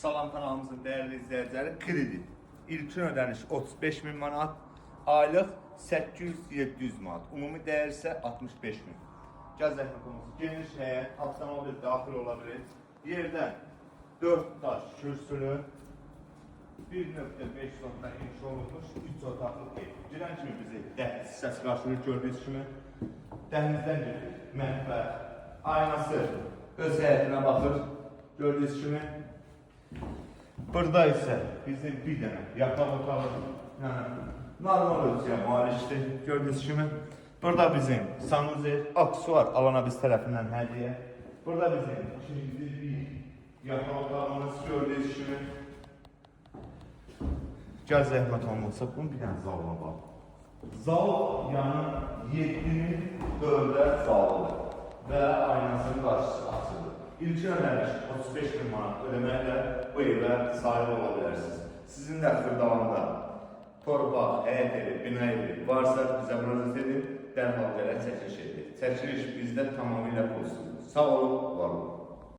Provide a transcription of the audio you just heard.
Salam kanalımızın değerli izləyiciləri, kredit. İlkin ödəniş 35.000 manat, aylıq 800-700 manat, ümumi dəyər isə 65.000. Gəl zəhmətimizin geniş həyət, avtomobil daxil ola bilir. Yerdən 4 daş kürsülü, 1.5 sotdan inşa olunmuş 3 otaqlıq ev. Girən kimi bizi dəhliz hissəsi qarşılır gördüyünüz kimi. Dəhlizdən gedir, mətbəx, aynası öz həyətinə baxır gördüyünüz kimi. Burada isə bizim bir dənə yataq otağı, normal ölçüyə malikdir gördüyünüz kimi. Burada bizim sanuzel, aksuar alana biz tərəfindən hədiyyə. Burada bizim ikinci bir yataq otağımız gördüyünüz kimi. Gəl zəhmət olmasa bunun bir dənə zalına bax. Zal yanı 7'nin 4'ə zalıdır və aynasının qarşısı açılır. İlkin ödəniş 35.000 manat ödəməklə bu evə sahib ola bilərsiniz. Sizin də Xırdalanda torpaq, həyət evi, bina evi varsa bizə müraciət edin, dərhal gələk çəkiliş edin. Çəkiliş bizdə tamamilə pulsuzdur. Sağ olun, var olun.